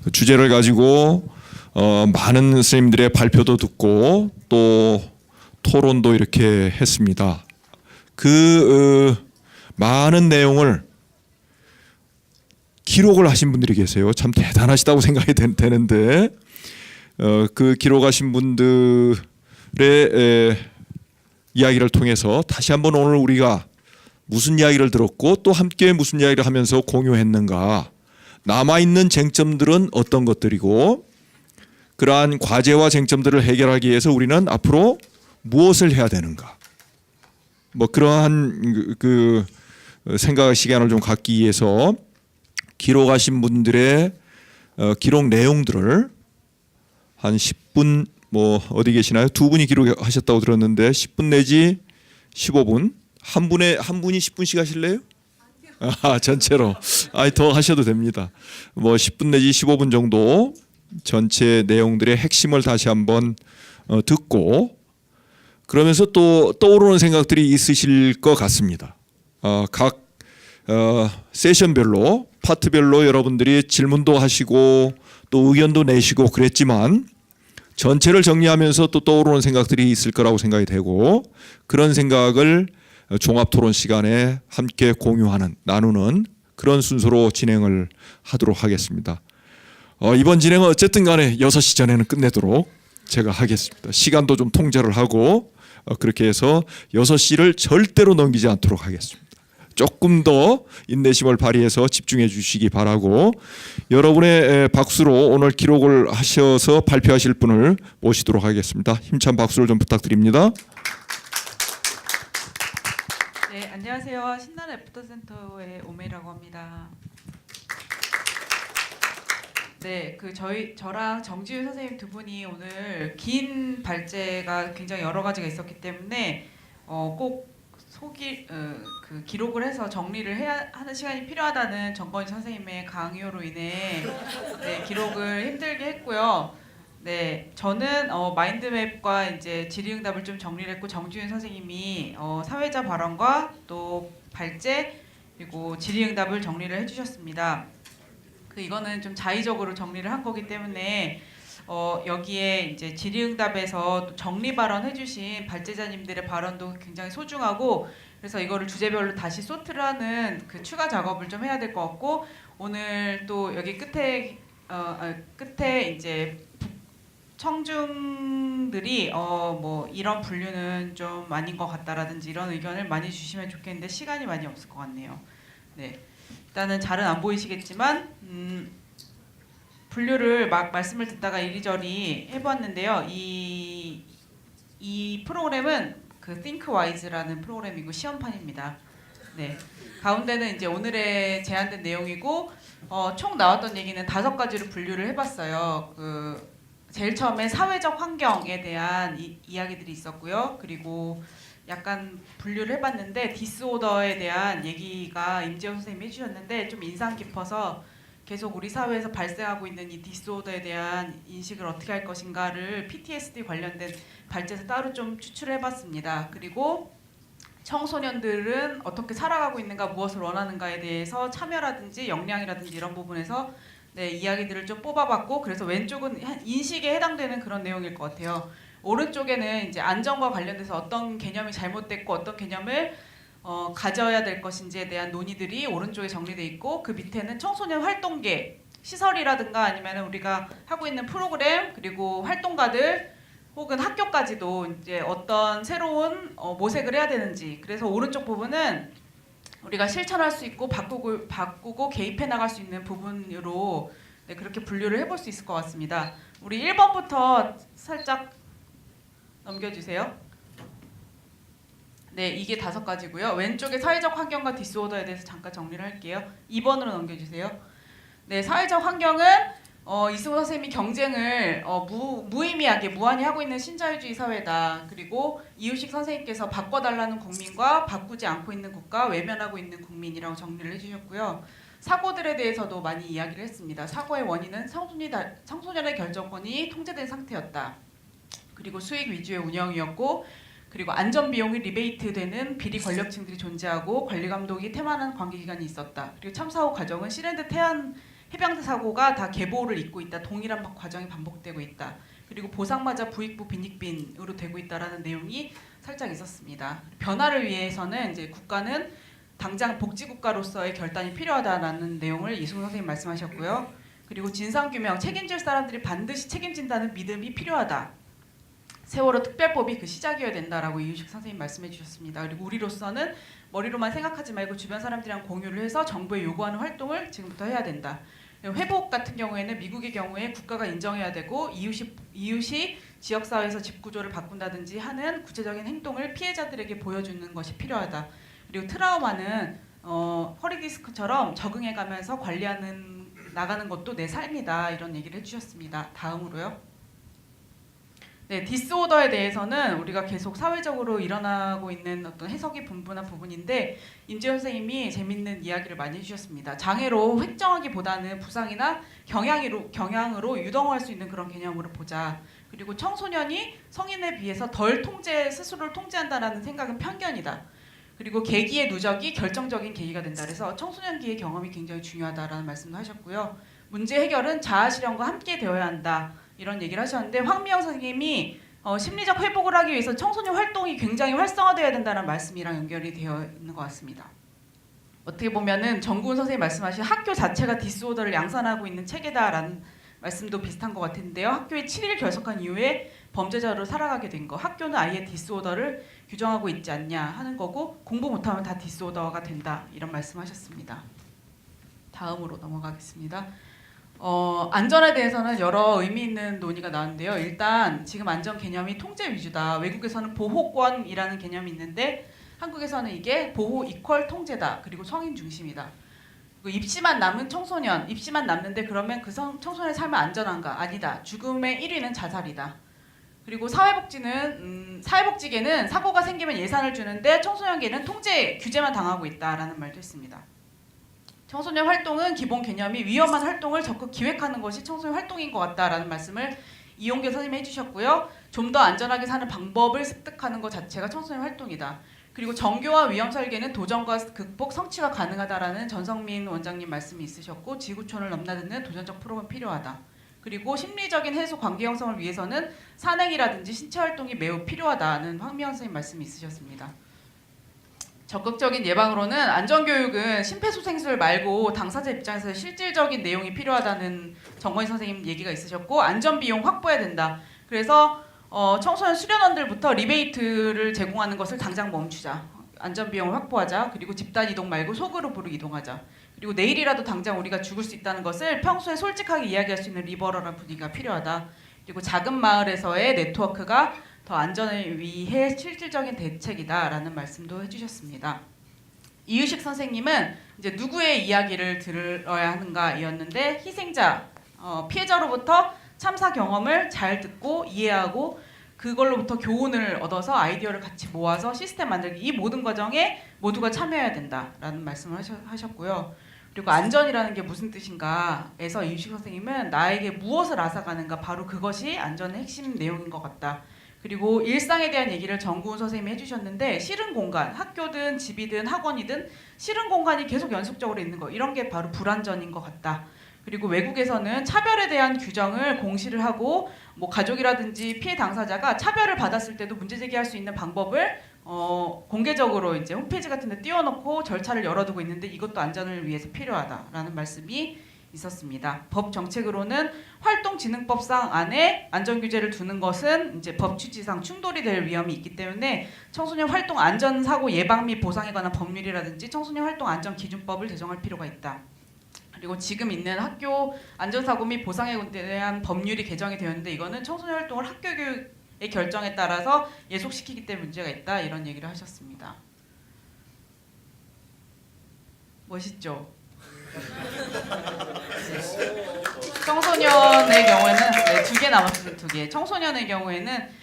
그 주제를 가지고 많은 선생님들의 발표도 듣고 또 토론도 이렇게 했습니다. 그 많은 내용을 기록을 하신 분들이 계세요. 참 대단하시다고 생각이 되는데 그 기록하신 분들의 이야기를 통해서 다시 한번 오늘 우리가 무슨 이야기를 들었고 또 함께 무슨 이야기를 하면서 공유했는가, 남아있는 쟁점들은 어떤 것들이고 그러한 과제와 쟁점들을 해결하기 위해서 우리는 앞으로 무엇을 해야 되는가, 뭐 그러한 그 생각 시간을 좀 갖기 위해서 기록하신 분들의 기록 내용들을 한 10분, 뭐 어디 계시나요? 두 분이 기록하셨다고 들었는데 10분 내지 15분, 한 분이 10분씩 하실래요? 전체로. 더 하셔도 됩니다. 뭐 10분 내지 15분 정도 전체 내용들의 핵심을 다시 한번 듣고 그러면서 또 떠오르는 생각들이 있으실 것 같습니다. 각 세션별로 파트별로 여러분들이 질문도 하시고 또 의견도 내시고 그랬지만 전체를 정리하면서 또 떠오르는 생각들이 있을 거라고 생각이 되고 그런 생각을 종합토론 시간에 함께 공유하는, 나누는 그런 순서로 진행을 하도록 하겠습니다. 이번 진행은 어쨌든 간에 6시 전에는 끝내도록 제가 하겠습니다. 시간도 좀 통제를 하고 그렇게 해서 6시를 절대로 넘기지 않도록 하겠습니다. 조금 더 인내심을 발휘해서 집중해 주시기 바라고 여러분의 박수로 오늘 기록을 하셔서 발표하실 분을 모시도록 하겠습니다. 힘찬 박수를 좀 부탁드립니다. 네, 안녕하세요. 신나는 애프터센터의 오메이라고 합니다. 네, 저랑 정지윤 선생님 두 분이 오늘 긴 발제가 굉장히 여러 가지가 있었기 때문에 꼭 그 기록을 해서 정리를 해야 하는 시간이 필요하다는 정건희 선생님의 강요로 인해 기록을 힘들게 했고요. 네, 저는 마인드맵과 이제 질의응답을 좀 정리를 했고 정지윤 선생님이 사회자 발언과 또 발제 그리고 질의응답을 정리를 해주셨습니다. 이거는 좀 자의적으로 정리를 한 거기 때문에 여기에 이제 질의응답에서 정리 발언 해주신 발제자님들의 발언도 굉장히 소중하고 그래서 이거를 주제별로 다시 소트를 하는 그 추가 작업을 좀 해야 될 것 같고 오늘 또 여기 끝에 이제 청중들이 뭐 이런 분류는 좀 아닌 것 같다라든지 이런 의견을 많이 주시면 좋겠는데 시간이 많이 없을 것 같네요. 네, 일단은 잘은 안 보이시겠지만 분류를 막 말씀을 듣다가 이리저리 해봤는데요. 이 프로그램은 그 ThinkWise라는 프로그램이고 시험판입니다. 네, 가운데는 이제 오늘의 제안된 내용이고 총 나왔던 얘기는 5가지로 분류를 해봤어요. 제일 처음에 사회적 환경에 대한 이야기들이 있었고요. 그리고 약간 분류를 해봤는데 디스오더에 대한 얘기가 임재훈 선생님이 해주셨는데 좀 인상 깊어서 계속 우리 사회에서 발생하고 있는 이 디스오더에 대한 인식을 어떻게 할 것인가를 PTSD 관련된 발제에서 따로 좀 추출해봤습니다. 그리고 청소년들은 어떻게 살아가고 있는가, 무엇을 원하는가에 대해서 참여라든지 역량이라든지 이런 부분에서 이야기들을 좀 뽑아봤고 그래서 왼쪽은 인식에 해당되는 그런 내용일 것 같아요. 오른쪽에는 이제 안전과 관련돼서 어떤 개념이 잘못됐고 어떤 개념을 가져야 될 것인지에 대한 논의들이 오른쪽에 정리돼 있고 그 밑에는 청소년 활동계 시설이라든가 아니면 우리가 하고 있는 프로그램 그리고 활동가들 혹은 학교까지도 이제 어떤 새로운 모색을 해야 되는지 그래서 오른쪽 부분은 우리가 실천할 수 있고 바꾸고 개입해 나갈 수 있는 부분으로 그렇게 분류를 해볼 수 있을 것 같습니다. 우리 1번부터 살짝 넘겨주세요. 네, 이게 5가지고요. 왼쪽에 사회적 환경과 디스오더에 대해서 잠깐 정리를 할게요. 2번으로 넘겨주세요. 네, 사회적 환경은 이승우 선생님이 경쟁을 무의미하게 무한히 하고 있는 신자유주의 사회다. 그리고 이유식 선생님께서 바꿔달라는 국민과 바꾸지 않고 있는 국가, 외면하고 있는 국민이라고 정리를 해주셨고요. 사고들에 대해서도 많이 이야기를 했습니다. 사고의 원인은 청소년의 결정권이 통제된 상태였다. 그리고 수익 위주의 운영이었고 그리고 안전비용이 리베이트되는 비리 권력층들이 존재하고 관리감독이 태만한 관계기관이 있었다. 그리고 참사 후 과정은 실현된 태안 해병대 사고가 다 계보를 잇고 있다. 동일한 과정이 반복되고 있다. 그리고 보상마저 부익부 빈익빈으로 되고 있다라는 내용이 살짝 있었습니다. 변화를 위해서는 이제 국가는 당장 복지국가로서의 결단이 필요하다라는 내용을 이승훈 선생님 말씀하셨고요. 그리고 진상규명, 책임질 사람들이 반드시 책임진다는 믿음이 필요하다. 세월호 특별법이 그 시작이어야 된다라고 이유식 선생님 말씀해 주셨습니다. 그리고 우리로서는 머리로만 생각하지 말고 주변 사람들이랑 공유를 해서 정부에 요구하는 활동을 지금부터 해야 된다. 회복 같은 경우에는 미국의 경우에 국가가 인정해야 되고 이웃이 지역사회에서 집구조를 바꾼다든지 하는 구체적인 행동을 피해자들에게 보여주는 것이 필요하다. 그리고 트라우마는 허리 디스크처럼 적응해가면서 관리하는 나가는 것도 내 삶이다. 이런 얘기를 해주셨습니다. 다음으로요. 네, 디스오더에 대해서는 우리가 계속 사회적으로 일어나고 있는 어떤 해석이 분분한 부분인데 임지영 선생님이 재밌는 이야기를 많이 해주셨습니다. 장애로 획정하기보다는 부상이나 경향으로 유동할 수 있는 그런 개념으로 보자. 그리고 청소년이 성인에 비해서 덜 스스로를 통제한다라는 생각은 편견이다. 그리고 계기의 누적이 결정적인 계기가 된다. 그래서 청소년기의 경험이 굉장히 중요하다라는 말씀도 하셨고요. 문제 해결은 자아실현과 함께 되어야 한다. 이런 얘기를 하셨는데 황미영 선생님이 심리적 회복을 하기 위해서 청소년 활동이 굉장히 활성화되어야 된다는 말씀이랑 연결이 되어 있는 것 같습니다. 어떻게 보면은 정구은 선생님 말씀하신 학교 자체가 디스오더를 양산하고 있는 체계다라는 말씀도 비슷한 것 같은데요. 학교에 7일 결석한 이후에 범죄자로 살아가게 된 거. 학교는 아예 디스오더를 규정하고 있지 않냐 하는 거고 공부 못하면 다 디스오더가 된다. 이런 말씀하셨습니다. 다음으로 넘어가겠습니다. 안전에 대해서는 여러 의미 있는 논의가 나왔는데요. 일단 지금 안전 개념이 통제 위주다. 외국에서는 보호권이라는 개념이 있는데 한국에서는 이게 보호 이퀄 통제다. 그리고 성인 중심이다. 그리고 입시만 남은 청소년, 입시만 남는데 그러면 그 청소년의 삶은 안전한가? 아니다. 죽음의 1위는 자살이다. 그리고 사회복지계는 사고가 생기면 예산을 주는데 청소년계는 통제, 규제만 당하고 있다라는 말도 했습니다. 청소년 활동은 기본 개념이 위험한 활동을 적극 기획하는 것이 청소년 활동인 것 같다라는 말씀을 이용규 선생님이 해주셨고요. 좀 더 안전하게 사는 방법을 습득하는 것 자체가 청소년 활동이다. 그리고 정교와 위험 설계는 도전과 극복, 성취가 가능하다라는 전성민 원장님 말씀이 있으셨고 지구촌을 넘나드는 도전적 프로그램이 필요하다. 그리고 심리적인 해소 관계 형성을 위해서는 산행이라든지 신체 활동이 매우 필요하다는 황미영 선생님 말씀이 있으셨습니다. 적극적인 예방으로는 안전교육은 심폐소생술 말고 당사자 입장에서 실질적인 내용이 필요하다는 정건희 선생님 얘기가 있으셨고 안전비용 확보해야 된다. 그래서 청소년 수련원들부터 리베이트를 제공하는 것을 당장 멈추자. 안전비용을 확보하자. 그리고 집단 이동 말고 소그룹으로 이동하자. 그리고 내일이라도 당장 우리가 죽을 수 있다는 것을 평소에 솔직하게 이야기할 수 있는 리버럴한 분위기가 필요하다. 그리고 작은 마을에서의 네트워크가 더 안전을 위해 실질적인 대책이다라는 말씀도 해주셨습니다. 이유식 선생님은 이제 누구의 이야기를 들어야 하는가이었는데 희생자, 피해자로부터 참사 경험을 잘 듣고 이해하고 그걸로부터 교훈을 얻어서 아이디어를 같이 모아서 시스템 만들기 이 모든 과정에 모두가 참여해야 된다라는 말씀을 하셨고요. 그리고 안전이라는 게 무슨 뜻인가에서 이유식 선생님은 나에게 무엇을 앗아가는가 바로 그것이 안전의 핵심 내용인 것 같다. 그리고 일상에 대한 얘기를 정구은 선생님이 해주셨는데 싫은 공간, 학교든 집이든 학원이든 싫은 공간이 계속 연속적으로 있는 거 이런 게 바로 불안전인 것 같다. 그리고 외국에서는 차별에 대한 규정을 공시를 하고 뭐 가족이라든지 피해 당사자가 차별을 받았을 때도 문제 제기할 수 있는 방법을 공개적으로 이제 홈페이지 같은 데 띄워놓고 절차를 열어두고 있는데 이것도 안전을 위해서 필요하다라는 말씀이 있었습니다. 법 정책으로는 활동진흥법상 안에 안전규제를 두는 것은 이제 법 취지상 충돌이 될 위험이 있기 때문에 청소년 활동 안전사고 예방 및 보상에 관한 법률이라든지 청소년 활동 안전기준법을 제정할 필요가 있다. 그리고 지금 있는 학교 안전사고 및 보상에 대한 법률이 개정이 되었는데 이거는 청소년 활동을 학교교육의 결정에 따라서 예속시키기 때문에 문제가 있다. 이런 얘기를 하셨습니다. 멋있죠? 청소년의 경우에는 2개 남았습니다. 2개. 청소년의 경우에는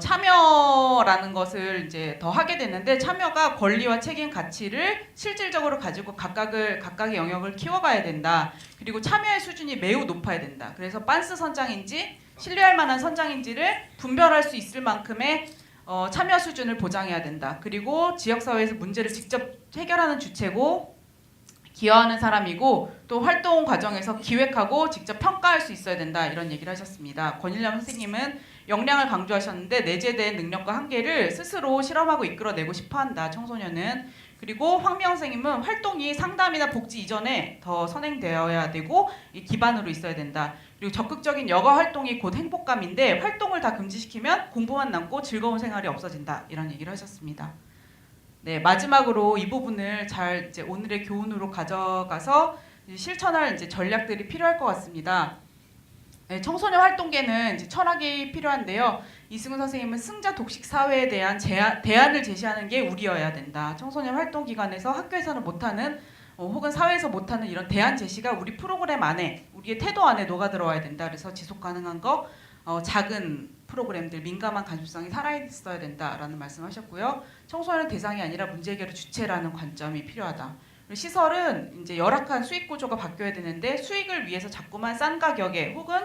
참여라는 것을 이제 더 하게 되는데 참여가 권리와 책임, 가치를 실질적으로 가지고 각각의 영역을 키워가야 된다. 그리고 참여의 수준이 매우 높아야 된다. 그래서 빤스 선장인지 신뢰할 만한 선장인지를 분별할 수 있을 만큼의 참여 수준을 보장해야 된다. 그리고 지역사회에서 문제를 직접 해결하는 주체고 기여하는 사람이고 또 활동 과정에서 기획하고 직접 평가할 수 있어야 된다 이런 얘기를 하셨습니다. 권일남 선생님은 역량을 강조하셨는데 내재된 능력과 한계를 스스로 실험하고 이끌어내고 싶어한다 청소년은. 그리고 황미영 선생님은 활동이 상담이나 복지 이전에 더 선행되어야 되고 기반으로 있어야 된다. 그리고 적극적인 여가 활동이 곧 행복감인데 활동을 다 금지시키면 공부만 남고 즐거운 생활이 없어진다 이런 얘기를 하셨습니다. 네, 마지막으로 이 부분을 잘 이제 오늘의 교훈으로 가져가서 실천할 이제 전략들이 필요할 것 같습니다. 네, 청소년 활동계는 이제 철학이 필요한데요. 이승훈 선생님은 승자 독식 사회에 대한 대안을 제시하는 게 우리여야 된다. 청소년 활동 기관에서 학교에서는 못하는 혹은 사회에서 못하는 이런 대안 제시가 우리 프로그램 안에 우리의 태도 안에 녹아 들어와야 된다. 그래서 지속 가능한 거 작은 프로그램들 민감한 관심성이 살아있어야 된다라는 말씀하셨고요. 청소년 대상이 아니라 문제 해결의 주체라는 관점이 필요하다. 시설은 이제 열악한 수익 구조가 바뀌어야 되는데 수익을 위해서 자꾸만 싼 가격에 혹은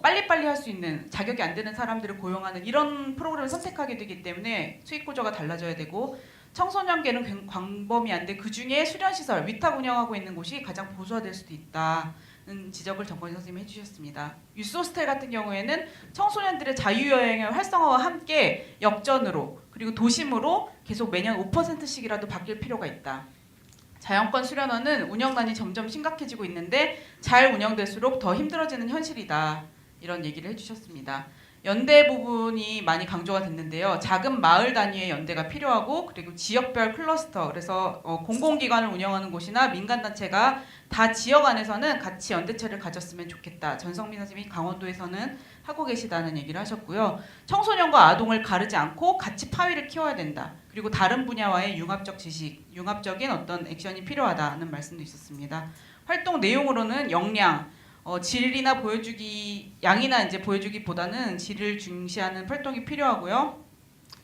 빨리빨리 할 수 있는 자격이 안 되는 사람들을 고용하는 이런 프로그램을 선택하게 되기 때문에 수익 구조가 달라져야 되고 청소년계는 광범위한데 그중에 수련시설, 위탁 운영하고 있는 곳이 가장 보수화될 수도 있다는 지적을 정권희 선생님이 해주셨습니다. 유스호스텔 같은 경우에는 청소년들의 자유여행의 활성화와 함께 역전으로 그리고 도심으로 계속 매년 5%씩이라도 바뀔 필요가 있다. 자연권 수련원은 운영난이 점점 심각해지고 있는데 잘 운영될수록 더 힘들어지는 현실이다. 이런 얘기를 해주셨습니다. 연대 부분이 많이 강조가 됐는데요. 작은 마을 단위의 연대가 필요하고 그리고 지역별 클러스터 그래서 공공기관을 운영하는 곳이나 민간단체가 다 지역 안에서는 같이 연대체를 가졌으면 좋겠다. 전성민 선생님이 강원도에서는 하고 계시다는 얘기를 하셨고요. 청소년과 아동을 가르지 않고 같이 파위를 키워야 된다. 그리고 다른 분야와의 융합적 지식, 융합적인 어떤 액션이 필요하다는 말씀도 있었습니다. 활동 내용으로는 역량, 질이나 보여주기, 양이나 이제 보여주기보다는 질을 중시하는 활동이 필요하고요.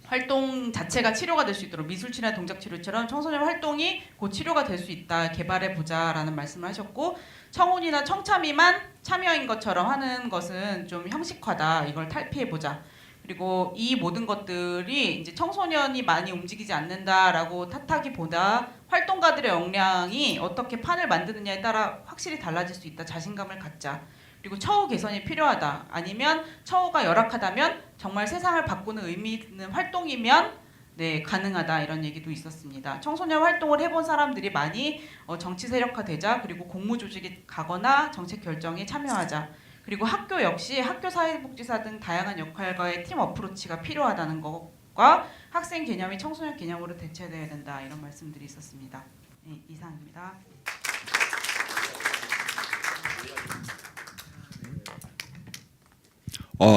활동 자체가 치료가 될 수 있도록 미술치료나 동작치료처럼 청소년 활동이 곧 치료가 될 수 있다. 개발해보자라는 말씀을 하셨고 청운이나 청참이만 참여인 것처럼 하는 것은 좀 형식화다. 이걸 탈피해보자. 그리고 이 모든 것들이 이제 청소년이 많이 움직이지 않는다라고 탓하기보다 활동가들의 역량이 어떻게 판을 만드느냐에 따라 확실히 달라질 수 있다. 자신감을 갖자. 그리고 처우 개선이 필요하다. 아니면 처우가 열악하다면 정말 세상을 바꾸는 의미 있는 활동이면 네, 가능하다. 이런 얘기도 있었습니다. 청소년 활동을 해본 사람들이 많이 정치 세력화되자. 그리고 공무조직에 가거나 정책 결정에 참여하자. 그리고 학교 역시 학교 사회복지사 등 다양한 역할과의 팀 어프로치가 필요하다는 것과 학생 개념이 청소년 개념으로 대체돼야 된다. 이런 말씀들이 있었습니다. 네, 이상입니다.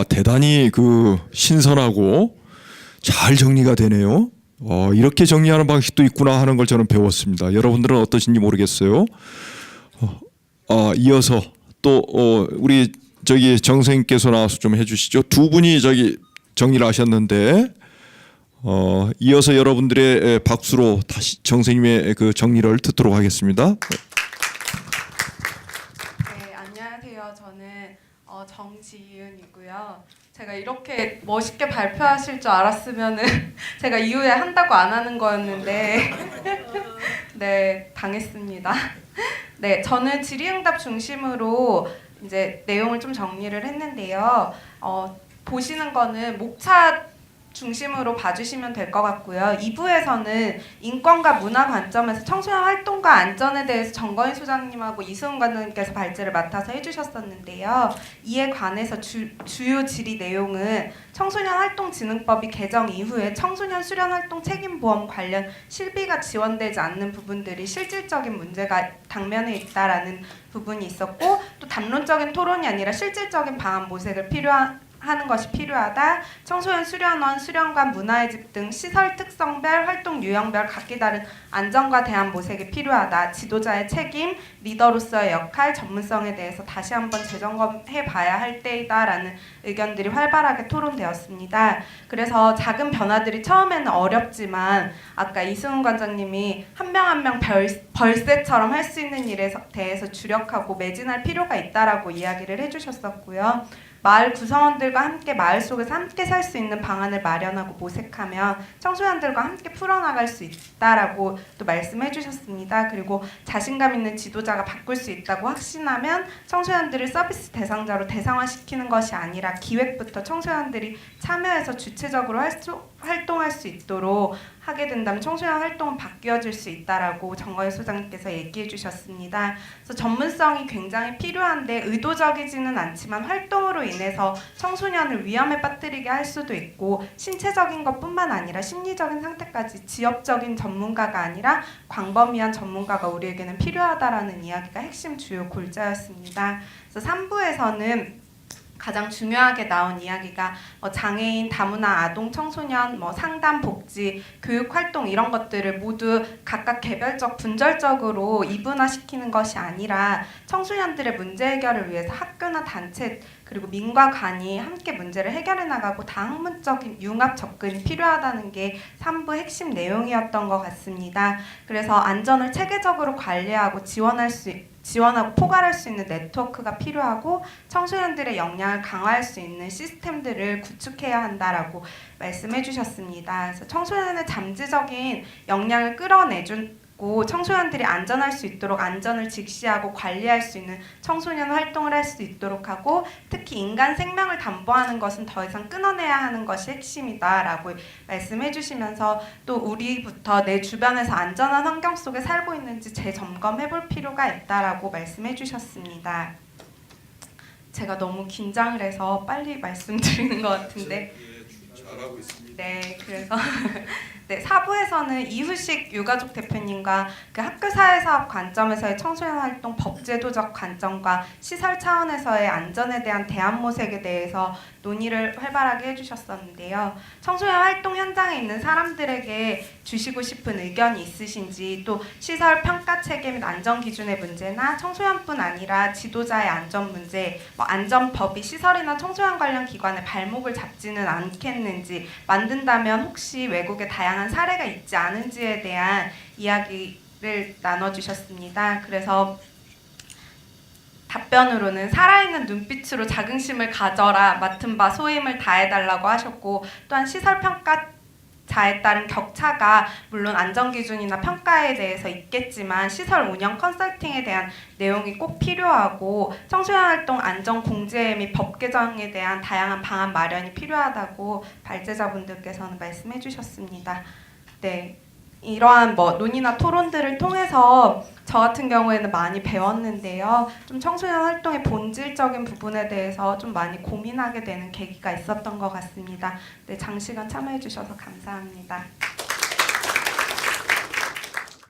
대단히 신선하고 잘 정리가 되네요. 이렇게 정리하는 방식도 있구나 하는 걸 저는 배웠습니다. 여러분들은 어떠신지 모르겠어요. 이어서 또 우리 정 선생님께서 나와서 좀 해주시죠. 두 분이 정리를 하셨는데 이어서 여러분들의 박수로 다시 정 선생님의 그 정리를 듣도록 하겠습니다. 네, 안녕하세요. 저는 정지윤이고요. 제가 이렇게 멋있게 발표하실 줄 알았으면은 제가 이후에 한다고 안 하는 거였는데 네, 당했습니다. 네, 저는 질의응답 중심으로 이제 내용을 좀 정리를 했는데요. 보시는 거는 목차 중심으로 봐주시면 될 것 같고요. 2부에서는 인권과 문화 관점에서 청소년 활동과 안전에 대해서 정건희 소장님하고 이수훈 관장님께서 발제를 맡아서 해주셨었는데요. 이에 관해서 주요 질의 내용은 청소년 활동진흥법이 개정 이후에 청소년 수련활동 책임보험 관련 실비가 지원되지 않는 부분들이 실질적인 문제가 당면에 있다라는 부분이 있었고 또 담론적인 토론이 아니라 실질적인 방안 모색을 하는 것이 필요하다. 청소년 수련원, 수련관, 문화의 집 등 시설 특성별, 활동 유형별 각기 다른 안전과 대안 모색이 필요하다. 지도자의 책임, 리더로서의 역할, 전문성에 대해서 다시 한번 재점검해봐야 할 때이다라는 의견들이 활발하게 토론되었습니다. 그래서 작은 변화들이 처음에는 어렵지만 아까 이승훈 관장님이 한 명 한 명 벌새처럼 할 수 있는 일에 대해서 주력하고 매진할 필요가 있다라고 이야기를 해주셨었고요. 마을 구성원들과 함께 마을 속에서 함께 살 수 있는 방안을 마련하고 모색하면 청소년들과 함께 풀어나갈 수 있다라고 또 말씀해 주셨습니다. 그리고 자신감 있는 지도자가 바꿀 수 있다고 확신하면 청소년들을 서비스 대상자로 대상화시키는 것이 아니라 기획부터 청소년들이 참여해서 주체적으로 활동할 수 있도록 하게 된다면 청소년 활동은 바뀌어질 수 있다라고 정거희 소장님께서 얘기해 주셨습니다. 그래서 전문성이 굉장히 필요한데 의도적이지는 않지만 활동으로 인해서 청소년을 위험에 빠뜨리게 할 수도 있고 신체적인 것뿐만 아니라 심리적인 상태까지 지역적인 전문가가 아니라 광범위한 전문가가 우리에게는 필요하다라는 이야기가 핵심 주요 골자였습니다. 그래서 3부에서는 가장 중요하게 나온 이야기가 장애인, 다문화, 아동, 청소년, 상담, 복지, 교육 활동 이런 것들을 모두 각각 개별적, 분절적으로 이분화시키는 것이 아니라 청소년들의 문제 해결을 위해서 학교나 단체 그리고 민과 관이 함께 문제를 해결해 나가고 다학문적인 융합 접근이 필요하다는 게 3부 핵심 내용이었던 것 같습니다. 그래서 안전을 체계적으로 관리하고 지원하고 포괄할 수 있는 네트워크가 필요하고 청소년들의 역량을 강화할 수 있는 시스템들을 구축해야 한다라고 말씀해 주셨습니다. 그래서 청소년의 잠재적인 역량을 끌어내주고 청소년들이 안전할 수 있도록 안전을 직시하고 관리할 수 있는 청소년 활동을 할 수 있도록 하고 특히 인간 생명을 담보하는 것은 더 이상 끊어내야 하는 것이 핵심이다라고 말씀해 주시면서 또 우리부터 내 주변에서 안전한 환경 속에 살고 있는지 재점검해 볼 필요가 있다라고 말씀해 주셨습니다. 제가 너무 긴장을 해서 빨리 말씀드리는 것 같은데 잘하고 있습니다. 네, 그래서 네, 4부에서는 이후식 유가족 대표님과 그 학교 사회사업 관점에서의 청소년 활동 법제도적 관점과 시설 차원에서의 안전에 대한 대안 모색에 대해서 논의를 활발하게 해주셨었는데요. 청소년 활동 현장에 있는 사람들에게 주시고 싶은 의견이 있으신지 또 시설 평가 체계 및 안전 기준의 문제나 청소년뿐 아니라 지도자의 안전 문제, 안전법이 시설이나 청소년 관련 기관의 발목을 잡지는 않겠는지 만든다면 혹시 외국의 다양한 사례가 있지 않은지에 대한 이야기를 나눠주셨습니다. 그래서 답변으로는 살아있는 눈빛으로 자긍심을 가져라, 맡은 바 소임을 다해달라고 하셨고 또한 시설 평가자에 따른 격차가 물론 안전기준이나 평가에 대해서 있겠지만 시설 운영 컨설팅에 대한 내용이 꼭 필요하고 청소년 활동 안전 공제 및 법 개정에 대한 다양한 방안 마련이 필요하다고 발제자분들께서는 말씀해 주셨습니다. 네, 이러한 논의나 토론들을 통해서 저 같은 경우에는 많이 배웠는데요. 좀 청소년 활동의 본질적인 부분에 대해서 좀 많이 고민하게 되는 계기가 있었던 것 같습니다. 네, 장시간 참여해 주셔서 감사합니다.